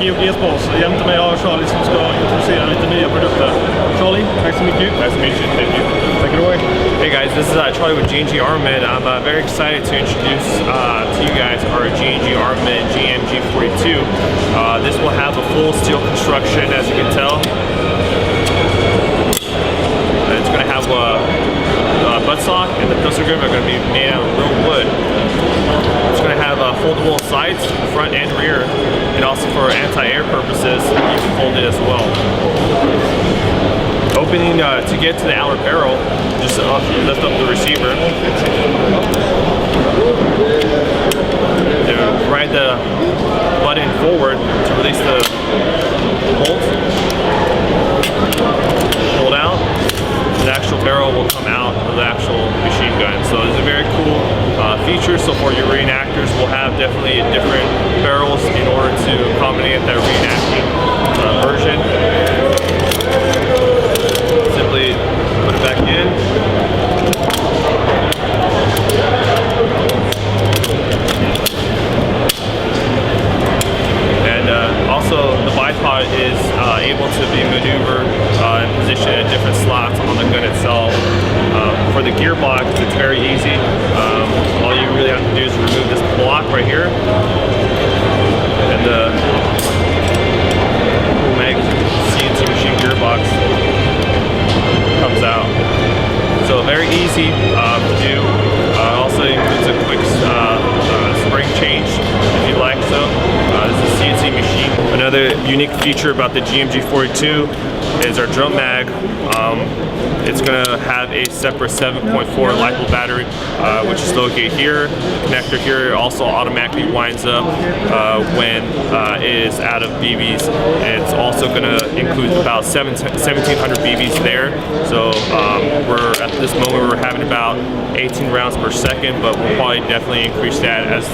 GOGs boss. Jämte mig har Charlie som ska introducera lite nya produkter. Charlie, tack så mycket. Nice to meet you. Thank you. Take it away. Hey guys, this is Charlie with G&G Armament. I'm very excited to introduce to you guys our G&G Armament GMG42. This will have a full steel construction, as you can tell. It's going to have a buttstock, and the pistol grip are going to be made out of real wood. It's going to have foldable sides, front and rear, and also for anti-air purposes, you can fold it as well. Opening to get to the outer barrel, just lift up the receiver. And ride the button forward to release the bolt. Hold out. The actual barrel will come out of the actual machine gun. So it's a very cool feature. So for your reenactors, we'll have definitely different barrels in order to accommodate that reenacting version. Simply put it back in. And also the bipod is able to be maneuvered and positioned at different slots on the gun itself. For the gearbox, it's very easy. All you really have to do is remove this block right here, and the Mag CNC machine gearbox comes out. So very easy to do. Also includes a quick spring change if you like so. This is a CNC machine. Another unique feature about the GMG42 is our drum mag. It's going to have a separate 7.4 LiPo battery, which is located here. The connector here also automatically winds up when it is out of BBs. And it's also going to include about 1,700 BBs there. So we're at this moment we're having about 18 rounds per second, but we'll probably definitely increase that as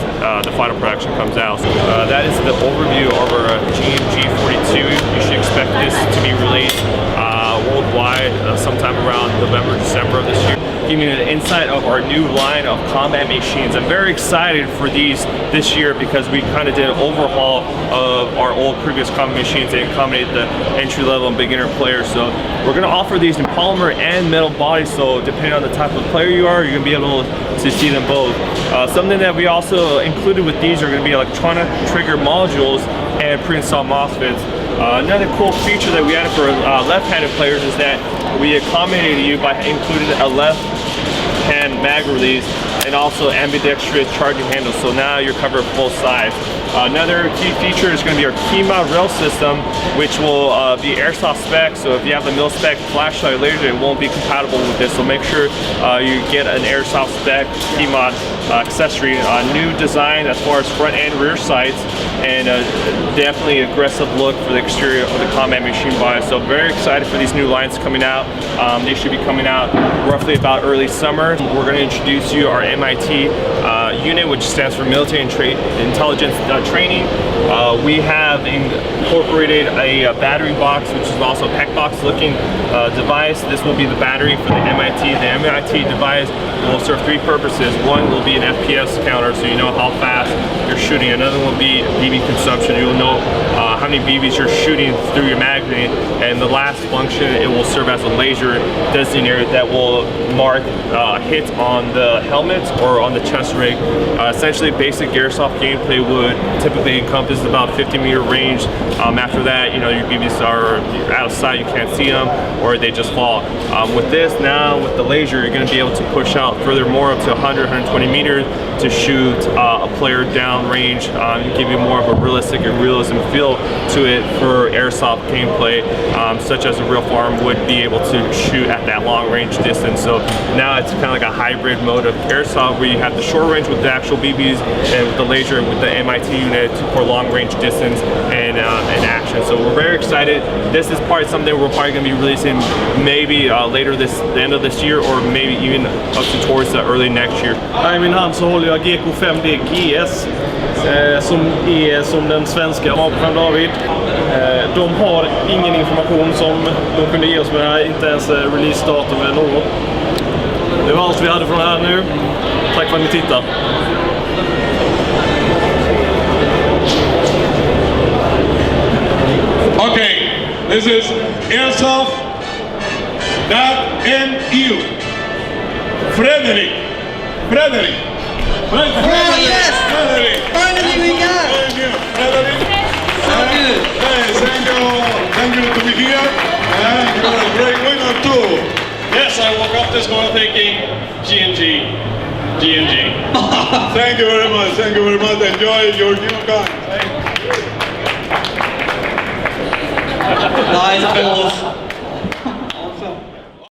the final production comes out. So, that is the overview of our GMG42. You should expect this to be released worldwide sometime around November, December of this year. Giving you an insight of our new line of combat machines. I'm very excited for these this year because we kind of did an overhaul of our old previous combat machines and accommodated the entry-level and beginner players. So we're going to offer these in polymer and metal bodies, so depending on the type of player you are, you're going to be able to see them both. Something that we also included with these are going to be electronic trigger modules and pre-installed MOSFETs. Another cool feature that we added for left-handed players is that we accommodated you by including a left-hand mag release and also ambidextrous charging handle. So now you're covered both sides. Another key feature is going to be our key mount rail system, which will be Airsoft spec. So if you have the mil spec flashlight laser, it won't be compatible with this. So make sure you get an Airsoft spec key mount accessory. New design as far as front and rear sights, and definitely aggressive look for the exterior of the combat machine body. So very excited for these new lines coming out. They should be coming out roughly about early summer. We're going to introduce you our M.I.T unit, which stands for Military Intelligence Training. We have incorporated a battery box, which is also a PEC box looking device. This will be the battery for the M.I.T. The M.I.T device will serve three purposes. One will be an FPS counter, so you know how fast you're shooting. Another will be BB consumption. You'll know how many BBs you're shooting through your magazine. And the last function, it will serve as a laser designator that will mark hits on the helmets or on the chest rig. Essentially, basic airsoft gameplay would typically encompass about 50-meter range. After that, you know, your BBs are out of sight, you can't see them, or they just fall. With this now, with the laser, you're going to be able to push out furthermore up to 120 meters to shoot a player down range and give you more of a realistic and realism feel to it for airsoft gameplay, such as a real firearm would be able to shoot at that long range distance. So now it's kind of like a hybrid mode of airsoft where you have the short range with the actual BBs and with the laser with the M.I.T unit for long range distance and action. So we're very excited. This is probably something we're probably going to be releasing maybe later the end of this year, or maybe even up to towards the early next year. I min hand så håller jag GK5D GS som är som den svenska från David. De har ingen information som de kunde ge oss med det här, inte ens release-datum eller något. Det var allt vi hade från här nu. Tack för att ni tittar. This is Airsoft.nu. Frederick. Oh, yes! Frederick. Finally we got it! Thank you, Frederick. So good. Hey, thank you to be here. And you're a great winner too. Yes, I woke up this morning thinking G&G. Thank you very much. Enjoy your new gun. Nice applause.